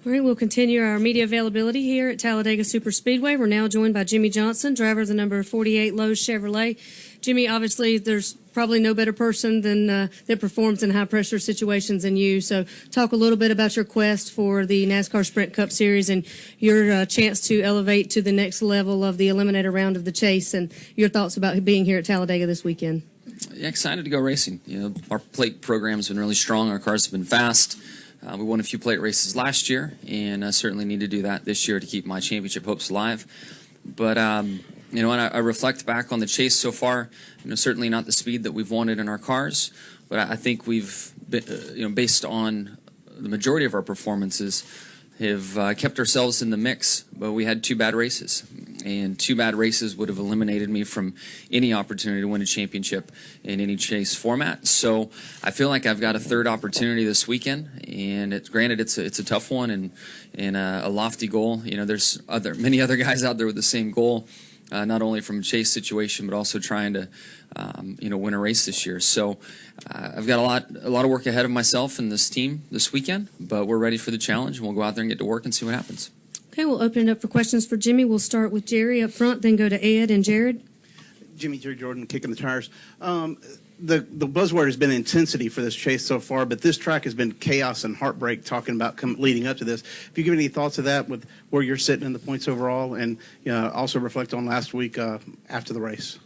All right, we'll continue our media availability here at Talladega Superspeedway. We're now joined by Jimmie Johnson, driver of the number 48 Lowe's Chevrolet. Jimmie, obviously, there's probably no better person than that performs in high-pressure situations than you. So talk a little bit about your quest for the NASCAR Sprint Cup Series and your chance to elevate to the next level of the eliminator round of the chase, and your thoughts about being here at Talladega this weekend. Yeah, excited to go racing. You know, our plate program's been really strong. Our cars have been fast. We won a few plate races last year, and I certainly need to do that this year to keep my championship hopes alive. But, you know, when I reflect back on the chase so far, you know, certainly not the speed that we've wanted in our cars, but I think we've, been, you know, based on the majority of our performances, have kept ourselves in the mix. But we had two bad races, and two bad races would have eliminated me from any opportunity to win a championship in any chase format. So I feel like I've got a third opportunity this weekend, and granted it's a tough one and a lofty goal. You know, there's many other guys out there with the same goal, not only from a chase situation but also trying to you know, win a race this year. So I've got a lot of work ahead of myself and this team this weekend, but we're ready for the challenge, and we'll go out there and get to work and see what happens. Okay, we'll open it up for questions for Jimmie. We'll start with Jerry up front, then go to Ed and Jared. Jerry Jordan, kicking the tires. The buzzword has been intensity for this chase so far, but this track has been chaos and heartbreak talking about leading up to this. If you give any thoughts of that with where you're sitting in the points overall, and also reflect on last week after the race.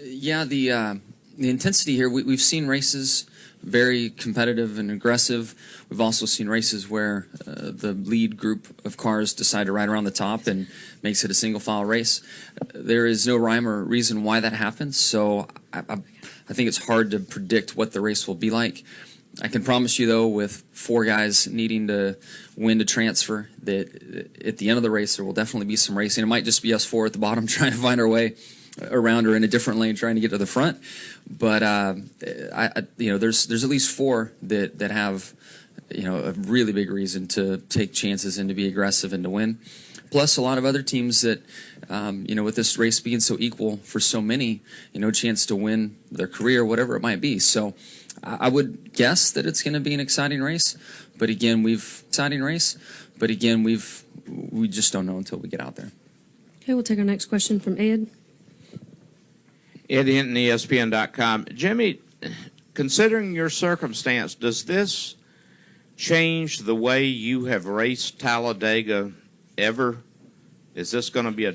Yeah, the intensity here, we've seen races very competitive and aggressive. We've also seen races where the lead group of cars decide to ride around the top and makes it a single file race. There is no rhyme or reason why that happens, so I think it's hard to predict what the race will be like. I can promise you, though, with four guys needing to win to transfer, that at the end of the race there will definitely be some racing. It might just be us four at the bottom trying to find our way around or in a different lane trying to get to the front, but you know, there's at least four that have, you know, a really big reason to take chances and to be aggressive and to win. Plus a lot of other teams that, you know, with this race being so equal for so many, you know, chance to win their career, whatever it might be. So I would guess that it's going to be an exciting race, but again, we just don't know until we get out there. Okay, we'll take our next question from Ed. Ed Hinton, ESPN.com. Jimmie, considering your circumstance, does this change the way you have raced Talladega ever? Is this going to be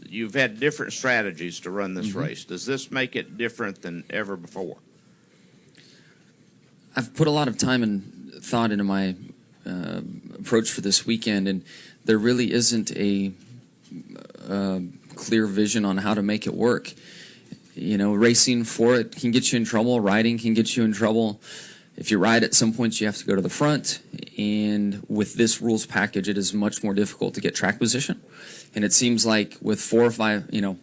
you've had different strategies to run this race. Does this make it different than ever before? I've put a lot of time and thought into my approach for this weekend, and there really isn't a clear vision on how to make it work. You know, racing for it can get you in trouble. Riding can get you in trouble. If you ride, at some points you have to go to the front, and with this rules package, it is much more difficult to get track position. And it seems like with 4 or 5, you know,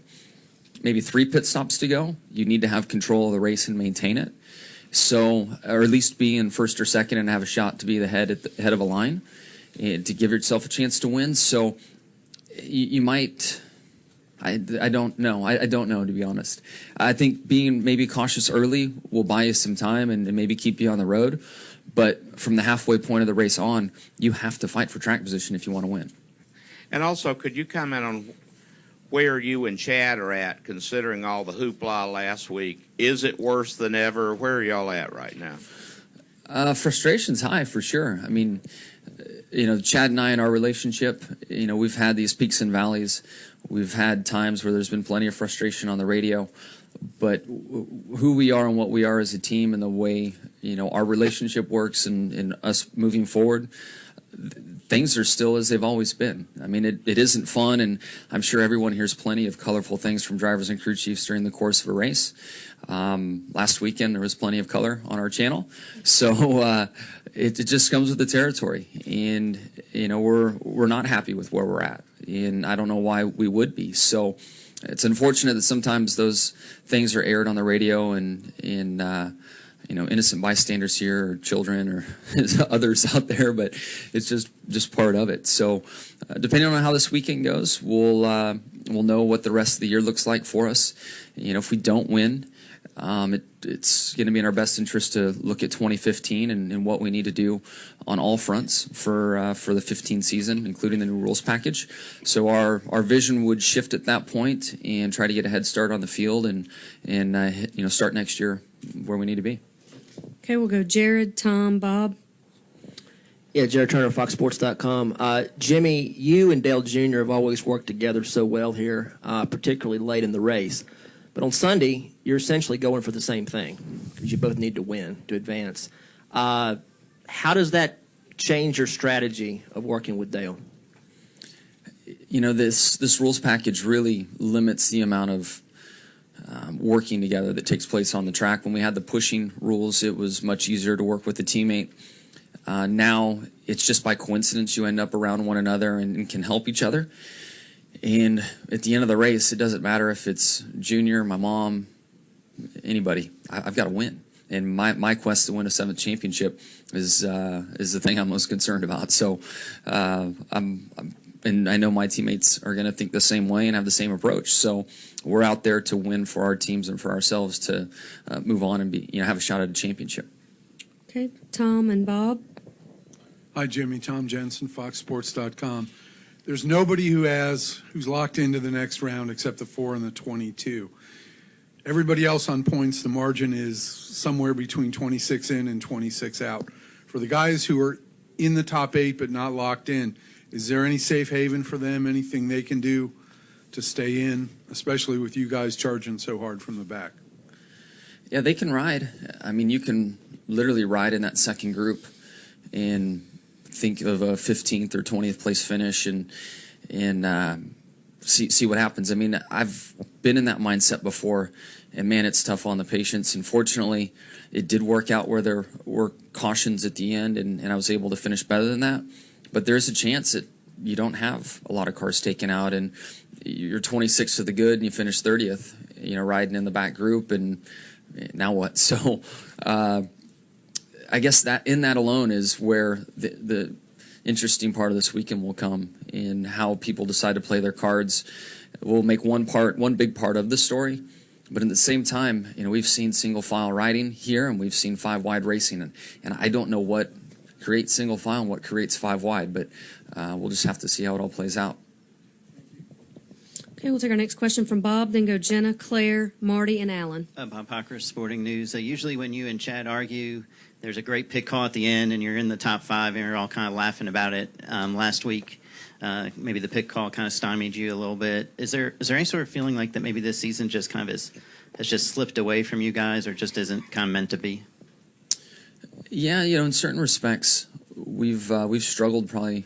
maybe 3 pit stops to go, you need to have control of the race and maintain it. So, or at least be in first or second and have a shot to be the head of a line, and to give yourself a chance to win. So, you might. I don't know. I don't know, to be honest. I think being maybe cautious early will buy you some time and maybe keep you on the road. But from the halfway point of the race on, you have to fight for track position if you want to win. And also, could you comment on where you and Chad are at, considering all the hoopla last week? Is it worse than ever? Where are y'all at right now? Frustration's high, for sure. I mean, you know, Chad and I in our relationship, you know, we've had these peaks and valleys. We've had times where there's been plenty of frustration on the radio, but who we are and what we are as a team and the way, you know, our relationship works and us moving forward, things are still as they've always been. I mean, it isn't fun, and I'm sure everyone hears plenty of colorful things from drivers and crew chiefs during the course of a race. Last weekend there was plenty of color on our channel, so it just comes with the territory, and you know, we're not happy with where we're at, and I don't know why we would be. So it's unfortunate that sometimes those things are aired on the radio, and you know, innocent bystanders here, or children, or others out there, but it's just part of it. So depending on how this weekend goes, we'll know what the rest of the year looks like for us. You know, if we don't win, It's going to be in our best interest to look at 2015 and what we need to do on all fronts for the 15 season, including the new rules package. So our vision would shift at that point and try to get a head start on the field and start next year where we need to be. Okay, we'll go Jared, Tom, Bob. Yeah, Jared Turner, FoxSports.com. Jimmie, you and Dale Jr. have always worked together so well here, particularly late in the race. But on Sunday, you're essentially going for the same thing because you both need to win to advance. How does that change your strategy of working with Dale? This rules package really limits the amount of working together that takes place on the track. When we had the pushing rules, it was much easier to work with a teammate. Now it's just by coincidence you end up around one another and can help each other. And at the end of the race, it doesn't matter if it's Junior, my mom, anybody. I've got to win. And my quest to win a 7th championship is the thing I'm most concerned about. So and I know my teammates are going to think the same way and have the same approach. So we're out there to win for our teams and for ourselves to move on and have a shot at a championship. Okay, Tom and Bob. Hi, Jimmie. Tom Jensen, FoxSports.com. There's nobody who's locked into the next round except the 4 and the 22. Everybody else on points, the margin is somewhere between 26 in and 26 out. For the guys who are in the top 8 but not locked in, is there any safe haven for them, anything they can do to stay in, especially with you guys charging so hard from the back? Yeah, they can ride. I mean, you can literally ride in that second group and think of a 15th or 20th place finish and see what happens. I mean, I've been in that mindset before, and man, it's tough on the patience. And fortunately, it did work out where there were cautions at the end, and I was able to finish better than that. But there's a chance that you don't have a lot of cars taken out, and you're 26th to the good, and you finish 30th, riding in the back group, and now what? So I guess that in that alone is where the interesting part of this weekend will come in how people decide to play their cards. We'll make one big part of the story, but at the same time, we've seen single file riding here and we've seen 5 wide racing, and I don't know what creates single file and what creates 5 wide, but we'll just have to see how it all plays out. Okay, we'll take our next question from Bob, then go Jenna, Claire, Marty, and Alan. Bob Hocker, Sporting News. Usually when you and Chad argue, there's a great pit call at the end and you're in the top 5 and you're all kind of laughing about it. Last week, maybe the pit call kind of stymied you a little bit. Is there any sort of feeling like that maybe this season just kind of has just slipped away from you guys or just isn't kind of meant to be? Yeah, in certain respects, we've struggled probably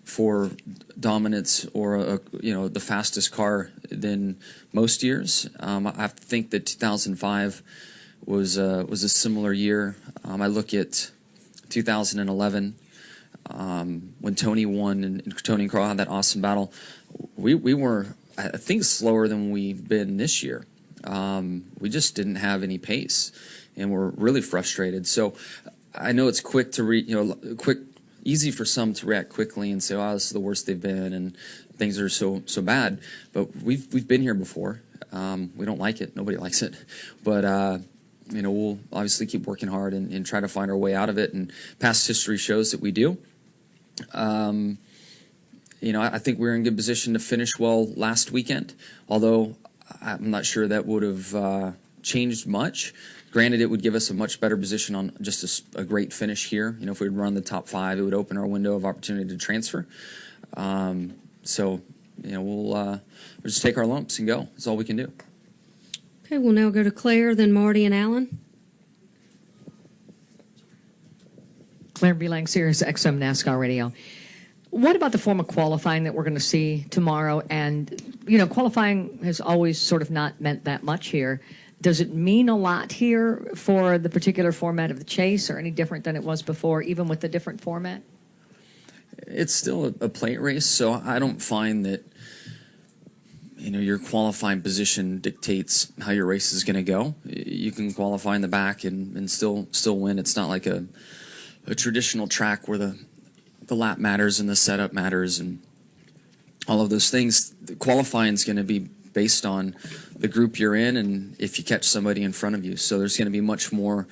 for dominance or the fastest car than most years. I have to think that 2005 was a similar year. I look at 2011 when Tony won and Tony and Carl had that awesome battle. We were, I think, slower than we've been this year. We just didn't have any pace, and we're really frustrated. So I know it's quick to easy for some to react quickly and say, "Oh, this is the worst they've been," and things are so bad. But we've been here before. We don't like it. Nobody likes it. But we'll obviously keep working hard and try to find our way out of it. And past history shows that we do. I think we're in good position to finish well last weekend, although I'm not sure that would have changed much. Granted, it would give us a much better position on just a great finish here. If we'd run the top 5, it would open our window of opportunity to transfer. We'll just take our lumps and go. That's all we can do. Okay, we'll now go to Claire, then Marty and Alan. Claire Belang, Sirius XM NASCAR Radio. What about the form of qualifying that we're going to see tomorrow? And, qualifying has always sort of not meant that much here. Does it mean a lot here for the particular format of the chase or any different than it was before, even with the different format? It's still a plate race, so I don't find that your qualifying position dictates how your race is going to go. You can qualify in the back and still win. It's not like a traditional track where the lap matters and the setup matters and all of those things. The qualifying is going to be based on the group you're in and if you catch somebody in front of you. So there's going to be much more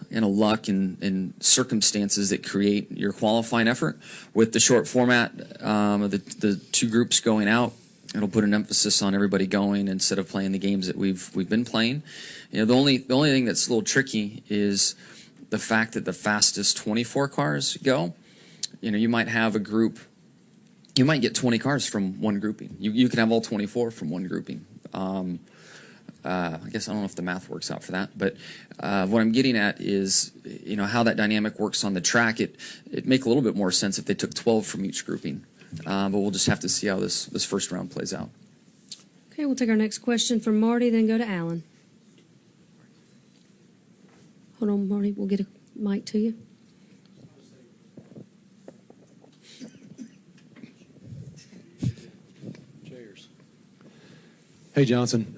luck and circumstances that create your qualifying effort. With the short format of the two groups going out, it'll put an emphasis on everybody going instead of playing the games that we've been playing. The only thing that's a little tricky is the fact that the fastest 24 cars go. You might have a group. You might get 20 cars from one grouping. You can have all 24 from one grouping. I guess I don't know if the math works out for that, but what I'm getting at is, how that dynamic works on the track. It make a little bit more sense if they took 12 from each grouping, but we'll just have to see how this first round plays out. Okay, we'll take our next question from Marty, then go to Alan. Hold on, Marty. We'll get a mic to you. Hey, Johnson.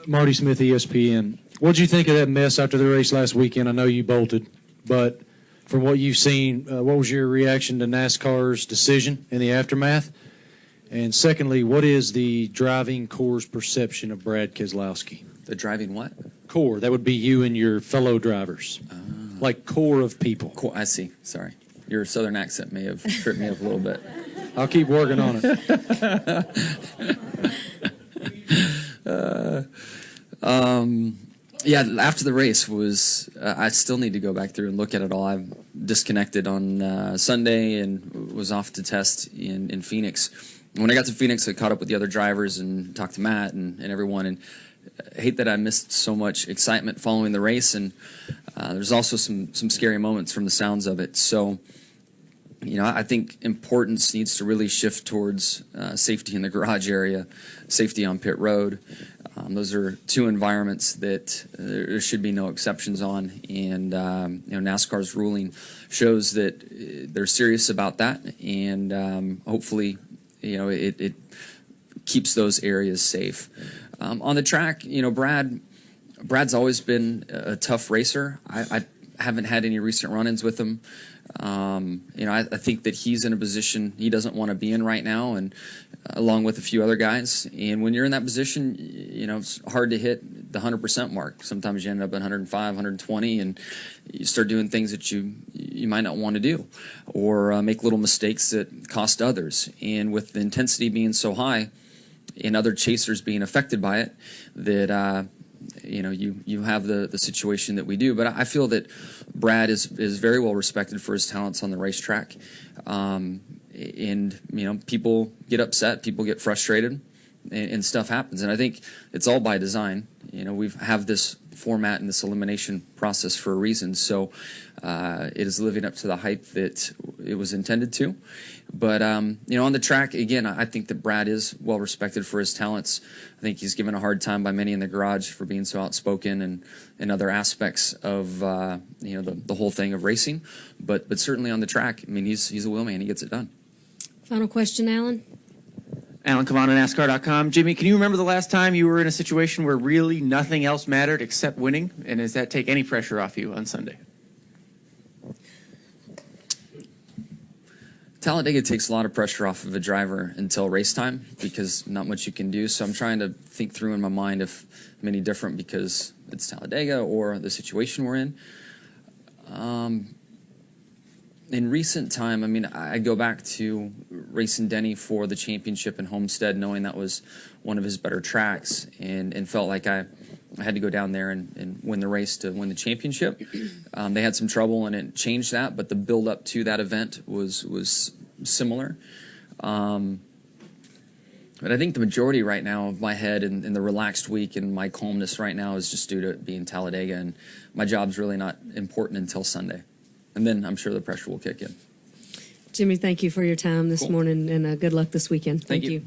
Marty Smith, ESPN. What did you think of that mess after the race last weekend? I know you bolted, but from what you've seen, what was your reaction to NASCAR's decision in the aftermath? And secondly, what is the driving corps' perception of Brad Keselowski? The driving what? Corps. That would be you and your fellow drivers. Like core of people. I see. Sorry. Your southern accent may have tripped me up a little bit. I'll keep working on it. Yeah, after the race I still need to go back through and look at it all. I disconnected on Sunday and was off to test in Phoenix. When I got to Phoenix, I caught up with the other drivers and talked to Matt and everyone. And I hate that I missed so much excitement following the race. And there's also some scary moments from the sounds of it. So, I think importance needs to really shift towards safety in the garage area, safety on pit road. Those are two environments that there should be no exceptions on, and NASCAR's ruling shows that they're serious about that, and hopefully, it keeps those areas safe. On the track, Brad's always been a tough racer. I haven't had any recent run-ins with him. I think that he's in a position he doesn't want to be in right now, and along with a few other guys. And when you're in that position, it's hard to hit the 100% mark. Sometimes you end up at 105, 120, and you start doing things that you might not want to do, or make little mistakes that cost others. And with the intensity being so high, and other chasers being affected by it, that you have the situation that we do. But I feel that Brad is very well respected for his talents on the racetrack. And people get upset, people get frustrated, and stuff happens. And I think it's all by design. We have this format and this elimination process for a reason. So it is living up to the hype that it was intended to. But, on the track, again, I think that Brad is well respected for his talents. I think he's given a hard time by many in the garage for being so outspoken and other aspects of, the whole thing of racing. But certainly on the track, he's a wheelman. He gets it done. Final question, Alan. Alan Cavano, NASCAR.com. Jimmie, can you remember the last time you were in a situation where really nothing else mattered except winning? And does that take any pressure off you on Sunday? Talladega takes a lot of pressure off of a driver until race time because not much you can do. So I'm trying to think through in my mind if I'm any different because it's Talladega or the situation we're in. In recent time, I go back to racing Denny for the championship in Homestead, knowing that was one of his better tracks, and felt like I had to go down there and win the race to win the championship. They had some trouble and it changed that, but the build up to that event was similar. But I think the majority right now of my head and the relaxed week and my calmness right now is just due to it being Talladega, and my job's really not important until Sunday. And then I'm sure the pressure will kick in. Jimmie, thank you for your time this Cool. morning, and good luck this weekend. Thank you.